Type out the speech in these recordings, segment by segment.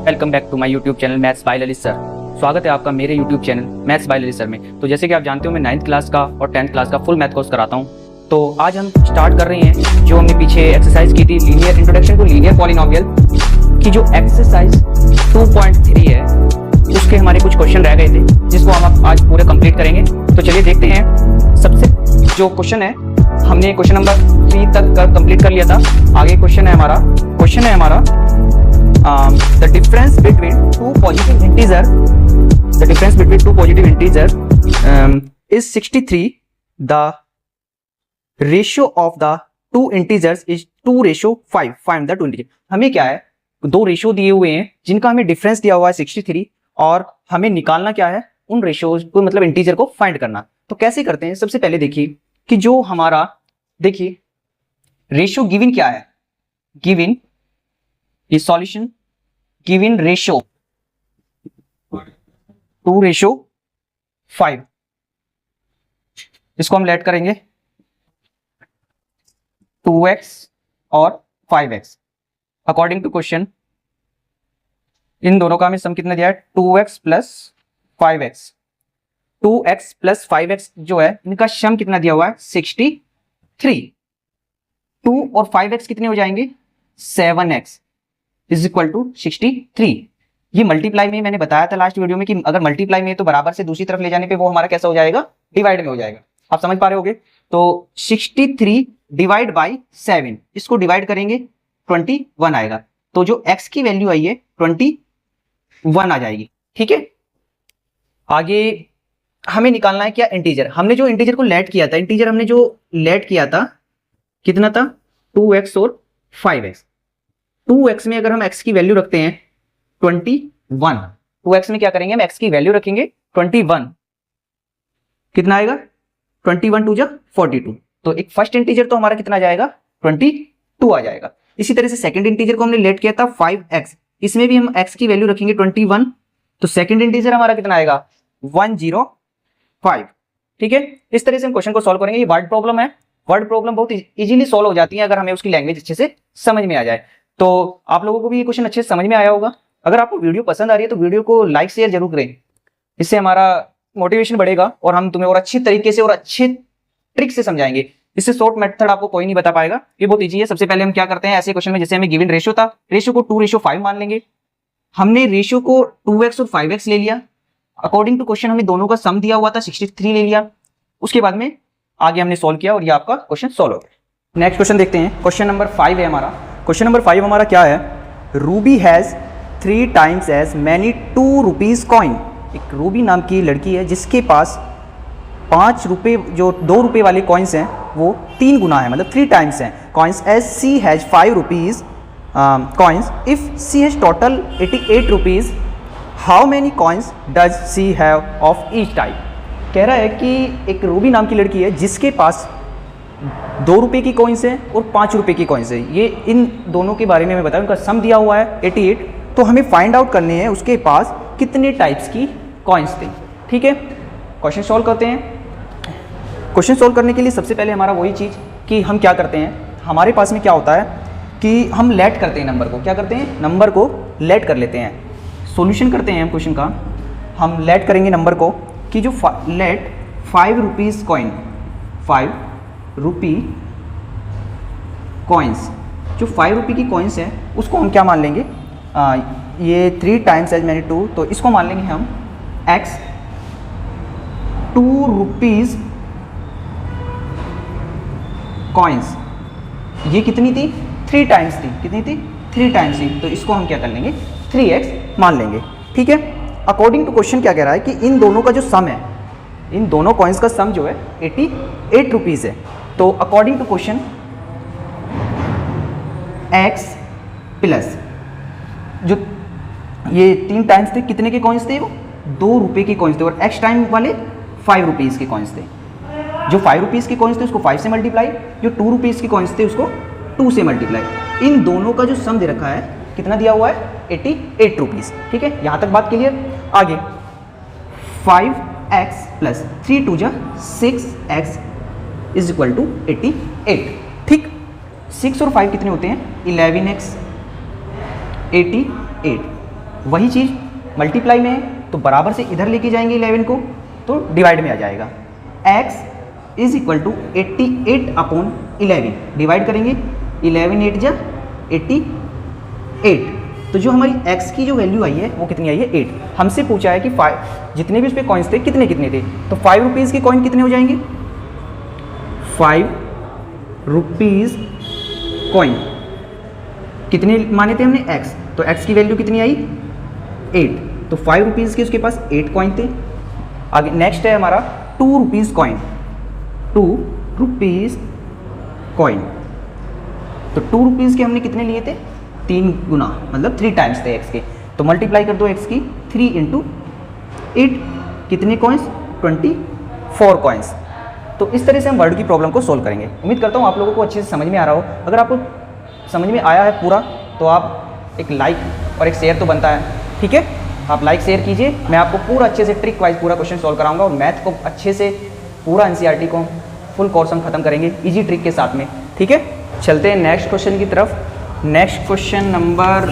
Welcome back to my YouTube channel maths by Lalit sir. स्वागत है आपका मेरे YouTube channel maths by Lalit sir में। तो जैसे कि आप जानते हो मैं 9th क्लास का और 10th क्लास का फुल मैथ कोर्स कराता हूं। तो आज हम स्टार्ट कर रहे हैं जो हमने पीछे एक्सरसाइज की थी, linear introduction to linear polynomial की जो एक्सरसाइज 2.3 है, उसके हमारे कुछ क्वेश्चन रह गए थे जिसको हम आज पूरे कंप्लीट करेंगे। तो चलिए देखते हैं। सबसे जो क्वेश्चन है, हमने क्वेश्चन नंबर 3 तक कंप्लीट कर लिया था। आगे क्वेश्चन है हमारा the difference between two positive integer is 63. The ratio of the two integers is 2:5. Find the two integers. हमें क्या है, दो रेशियो दिए हुए हैं जिनका हमें डिफरेंस दिया हुआ है 63 और हमें निकालना क्या है, उन रेशियोज को, मतलब इंटीजर को फाइंड करना। तो कैसे करते हैं, सबसे पहले देखिए कि जो हमारा देखिए रेशियो गिवन क्या है, given is solution given ratio 2:5। इसको हम लेट करेंगे 2x और 5x अकॉर्डिंग टू क्वेश्चन। इन दोनों का हमें सम कितना दिया है, 2x plus 5x। 2x plus 5x जो है, इनका सम कितना दिया हुआ है, 63। 2 और 5x कितने हो जाएंगे, 7x इज इक्वल टू 63। ये मल्टीप्लाई में मैंने बताया था लास्ट वीडियो में कि अगर मल्टीप्लाई में है तो बराबर से दूसरी तरफ ले जाने पे वो हमारा कैसा हो जाएगा, डिवाइड में हो जाएगा। आप समझ पा रहे होगे। तो 63 डिवाइड बाई 7, इसको डिवाइड करेंगे 21 आएगा। तो जो x की वैल्यू आई है 21 आ जाएगी। ठीक है, आगे हमें निकालना है क्या, इंटीजर। हमने जो इंटीजर को लेट किया था, इंटीजर हमने जो लेट किया था कितना था, 2x और 5x। 2x में अगर हम x की वैल्यू रखते हैं 21, 2x में क्या करेंगे हम, x की वैल्यू रखेंगे 21, कितना आएगा, 21 2 जा 42। तो एक फर्स्ट इंटीजर तो हमारा कितना जाएगा, 22 आ जाएगा। इसी तरह से सेकंड इंटीजर को हमने लेट किया था 5x, इसमें भी हम x की वैल्यू रखेंगे 21, तो सेकंड इंटीजर हमारा कितना आएगा, 105। ठीक है, इस तरह से हम क्वेश्चन को सॉल्व करेंगे। ये वर्ड प्रॉब्लम है, वर्ड प्रॉब्लम बहुत इजीली सॉल्व हो जाती है अगर हमें उसकी लैंग्वेज अच्छे से समझ में आ जाए। तो आप लोगों को भी ये क्वेश्चन अच्छे से समझ में आया होगा। अगर आपको वीडियो पसंद आ रही है तो वीडियो को लाइक शेयर जरूर करें, इससे हमारा मोटिवेशन बढ़ेगा और हम तुम्हें और अच्छी तरीके से और अच्छे ट्रिक से समझाएंगे। इससे शॉर्ट मेथड आपको कोई नहीं बता पाएगा, ये बहुत इजी है। सबसे पहले हम क्या करते हैं, ऐसे क्वेश्चन में जैसे हमें गिवन रेशियो था, रेशियो को 2:5 मान लेंगे। हमने रेशियो को 2x और 5x ले लिया। अकॉर्डिंग टू क्वेश्चन हमें दोनों का सम दिया हुआ था 63 ले लिया। उसके बाद में आगे हमने सोल्व किया और ये आपका क्वेश्चन सोल्व हो गया। नेक्स्ट क्वेश्चन देखते हैं, क्वेश्चन नंबर 5 है हमारा। क्वेश्चन नंबर 5 हमारा क्या है, Ruby has 3 times as many 2 rupees coin. एक रूबी नाम की लड़की है जिसके पास 5 रुपये, जो 2 रुपये वाले कॉइन्स हैं वो 3 गुना है, मतलब 3 times हैं coins. As she has 5 rupees coins, if she has total 88 rupees, how many coins does she have of each type. कह रहा है कि एक रूबी नाम की लड़की है जिसके पास 2 रुपये की कॉइन्स है और 5 रुपये की कॉइन्स है। ये इन दोनों के बारे में मैं बताऊँ, उनका सम दिया हुआ है 88। तो हमें फाइंड आउट करने हैं उसके पास कितने टाइप्स की कॉइन्स थे। ठीक है, क्वेश्चन सॉल्व करते हैं। क्वेश्चन सॉल्व करने के लिए सबसे पहले हमारा वही चीज़ कि हम क्या करते हैं, हमारे पास में क्या होता है कि हम लेट करते हैं नंबर को। क्या करते हैं, नंबर को लेट कर लेते हैं। सॉल्यूशन करते हैं हम क्वेश्चन का, हम लेट करेंगे नंबर को कि जो let 5 rupees coin, 5 rupee coins, जो 5 रुपये की कॉइन्स है उसको हम क्या मान लेंगे, ये 3 times as many 2, तो इसको मान लेंगे हम x। 2 रुपीज़ कॉइन्स, ये कितनी थी, 3 times थी, कितनी थी, 3 times थी, तो इसको हम क्या कर लेंगे, 3x मान लेंगे। ठीक है, अकॉर्डिंग टू क्वेश्चन क्या कह रहा है कि इन दोनों का जो सम है, इन दोनों कॉइन्स का सम जो है 88 रुपीज़ है। तो according to question x plus जो ये 3 times थे, कितने के कॉइन्स थे, वो 2 रुपये के कॉइन्स थे, और x टाइम वाले 5 रुपीज़ के कॉइन्स थे। जो 5 रुपीज़ के कॉइन्स थे उसको 5 से मल्टीप्लाई, जो 2 रुपीज़ के कॉइन्स थे उसको 2 से मल्टीप्लाई। इन दोनों का जो सम दे रखा है कितना दिया हुआ है, 88 रुपीज़। ठीक है, यहाँ तक बात क्लियर। आगे 5x प्लस 3 2 जा 6x इज इक्वल टू 88। ठीक, 6 और 5 कितने होते हैं, 11x 88। वही चीज़ मल्टीप्लाई में है तो बराबर से इधर लेके जाएंगे 11 को, तो डिवाइड में आ जाएगा। x is equal to 88/11 divide करेंगे, 11 8 जा 88। तो जो हमारी x की जो वैल्यू आई है वो कितनी आई है 8। हमसे पूछा है कि 5 जितने भी उस पर कॉइन्स थे कितने कितने थे, तो 5 रुपीज़ के कॉइन कितने हो जाएंगे, 5 रुपीज़ कॉइन कितने माने थे हमने x, तो x की वैल्यू कितनी आई 8, तो 5 रुपीज़ के उसके पास 8 कॉइन थे। आगे नेक्स्ट है हमारा 2 रुपीज़ कॉइन, 2 रुपीज़ कॉइन, तो 2 रुपीज़ के हमने कितने लिए थे 3 गुना, मतलब 3 टाइम्स थे x के, तो मल्टीप्लाई कर दो x की 3 × 8 कितने कॉइन्स 24 कॉइन्स। तो इस तरह से हम वर्ड की प्रॉब्लम को सोल्व करेंगे। उम्मीद करता हूँ आप लोगों को अच्छे से समझ में आ रहा हो। अगर आपको समझ में आया है पूरा तो आप एक लाइक और एक शेयर तो बनता है, ठीक है, आप लाइक शेयर कीजिए। मैं आपको पूरा अच्छे से ट्रिक वाइज पूरा क्वेश्चन सॉल्व कराऊंगा और मैथ को अच्छे से पूरा एनसीईआरटी को फुल कोर्स हम खत्म करेंगे इजी ट्रिक के साथ में, ठीक है। चलते हैं नेक्स्ट क्वेश्चन की तरफ। नेक्स्ट क्वेश्चन नंबर,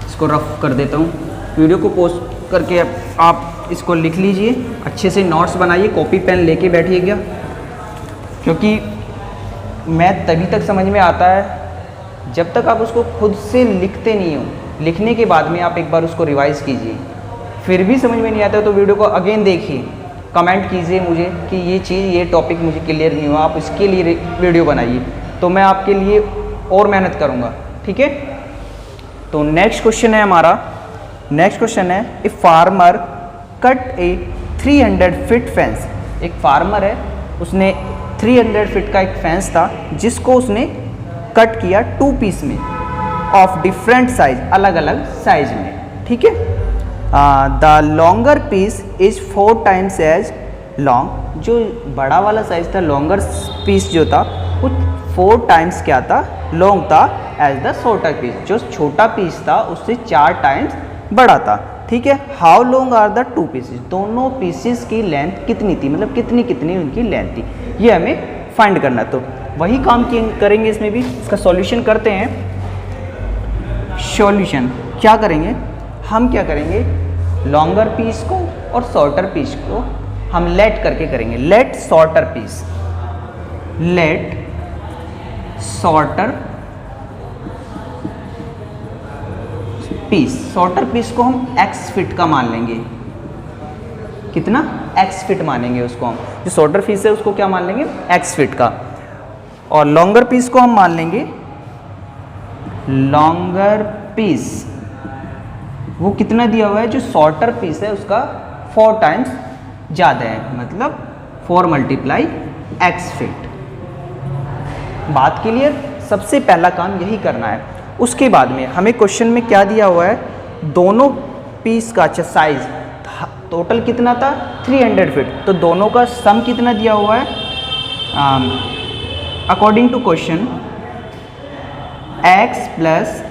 इसको रफ कर देता हूँ, वीडियो को पोस्ट करके आप इसको लिख लीजिए, अच्छे से नोट्स बनाइए, कॉपी पेन लेके बैठिएगा, क्योंकि मैथ तभी तक समझ में आता है जब तक आप उसको खुद से लिखते नहीं हो। लिखने के बाद में आप एक बार उसको रिवाइज़ कीजिए, फिर भी समझ में नहीं आता तो वीडियो को अगेन देखिए, कमेंट कीजिए मुझे कि ये चीज़ ये टॉपिक मुझे क्लियर नहीं हुआ, आप इसके लिए वीडियो बनाइए, तो मैं आपके लिए और मेहनत करूँगा, ठीक है। तो नेक्स्ट क्वेश्चन है हमारा, नेक्स्ट क्वेश्चन है a farmer cut A 300 feet fence. एक फार्मर है, उसने 300 फीट का एक फेंस था जिसको उसने कट किया 2 पीस में ऑफ डिफरेंट साइज, अलग अलग साइज में, ठीक है। The longer piece is 4 times as long. जो बड़ा वाला साइज था, लॉन्गर पीस जो था वो 4 टाइम्स क्या था, लॉन्ग था, एज द शॉर्टर पीस। जो छोटा पीस था उससे 4 टाइम्स बड़ा था, ठीक है। How long are the 2 pieces. दोनों पीसेस की लेंथ कितनी थी, मतलब कितनी कितनी उनकी लेंथ थी, ये हमें फाइंड करना। तो वही काम करेंगे इसमें भी। इसका सॉल्यूशन करते हैं। सॉल्यूशन क्या करेंगे, हम क्या करेंगे, लॉन्गर पीस को और शॉर्टर पीस को हम लेट करके करेंगे। Let shorter piece, let shorter piece, shorter piece को हम x फिट का मान लेंगे। कितना, x फिट मानेंगे उसको हम। जो शॉर्टर पीस है उसको क्या मान लेंगे, x फिट का। और लॉन्गर पीस को हम मान लेंगे, लॉन्गर पीस वो कितना दिया हुआ है, जो शॉर्टर पीस है उसका 4 टाइम्स ज़्यादा है, मतलब 4 × x फिट। बात क्लियर। सबसे पहला काम यही करना है। उसके बाद में हमें क्वेश्चन में क्या दिया हुआ है, दोनों पीस का अच्छा साइज टोटल कितना था 300 फीट, तो दोनों का सम कितना दिया हुआ है, according to question x plus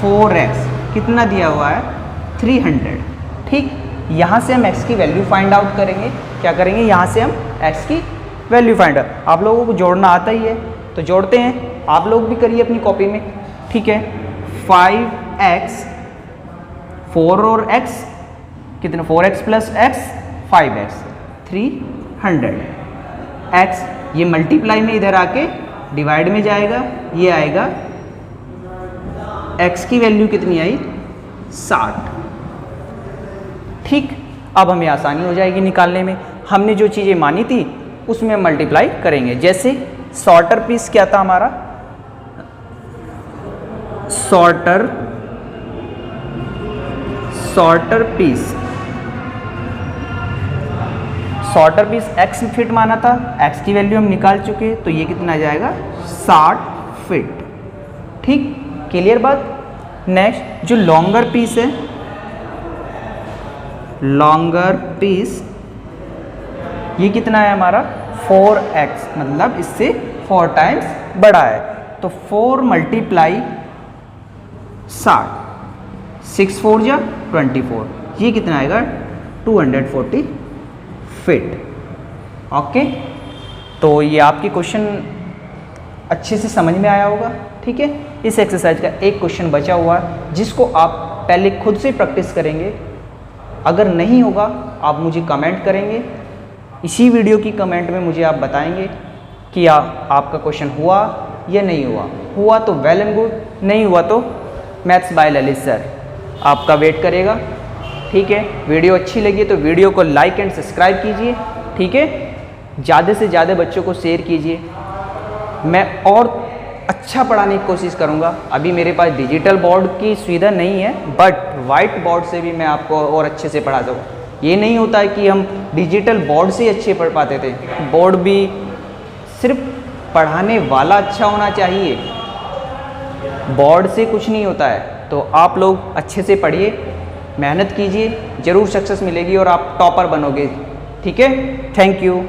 4x कितना दिया हुआ है 300, ठीक। यहाँ से हम x की वैल्यू फाइंड आउट करेंगे। क्या करेंगे, यहाँ से हम x की वैल्यू फाइंड आउट। आप लोगों को जोड़ना आता ही है तो जोड़ते हैं, आप लोग भी करिए अपनी कॉपी में, ठीक है। 5x 4 और x कितना, 4x plus x 5x 300 x, ये मल्टीप्लाई में इधर आके डिवाइड में जाएगा, ये आएगा x की वैल्यू कितनी आई 60, ठीक। अब हमें आसानी हो जाएगी निकालने में। हमने जो चीज़ें मानी थी उसमें मल्टीप्लाई करेंगे। जैसे शॉर्टर पीस क्या था हमारा, शॉर्टर पीस x फिट माना था, x की वैल्यू हम निकाल चुके, तो ये कितना आ जाएगा 60 फिट, ठीक। क्लियर बात। नेक्स्ट जो लॉन्गर पीस है, लॉन्गर पीस ये कितना है हमारा 4x, मतलब इससे 4 टाइम्स बड़ा है, तो 4 × 60, 6 4 जा 24, ये कितना आएगा 240 फिट, ओके। तो ये आपके क्वेश्चन अच्छे से समझ में आया होगा। ठीक है। इस एक्सरसाइज का एक क्वेश्चन बचा हुआ है जिसको आप पहले खुद से प्रैक्टिस करेंगे। अगर नहीं होगा आप मुझे कमेंट करेंगे, इसी वीडियो की कमेंट में मुझे आप बताएंगे कि आपका क्वेश्चन हुआ या नहीं हुआ। हुआ तो वेल एंड गुड, नहीं हुआ तो मैथ्स बाय ललित सर आपका वेट करेगा, ठीक है। वीडियो अच्छी लगी तो वीडियो को लाइक एंड सब्सक्राइब कीजिए, ठीक है। ज़्यादा से ज़्यादा बच्चों को शेयर कीजिए। मैं और अच्छा पढ़ाने की कोशिश करूँगा। अभी मेरे पास डिजिटल बोर्ड की सुविधा नहीं है, बट वाइट बोर्ड से भी मैं आपको और अच्छे से पढ़ा सकूँ। ये नहीं होता है कि हम डिजिटल बोर्ड से अच्छे पढ़ पाते थे। बोर्ड भी सिर्फ पढ़ाने वाला अच्छा होना चाहिए, बोर्ड से कुछ नहीं होता है। तो आप लोग अच्छे से पढ़िए, मेहनत कीजिए, ज़रूर सक्सेस मिलेगी और आप टॉपर बनोगे, ठीक है। Thank you.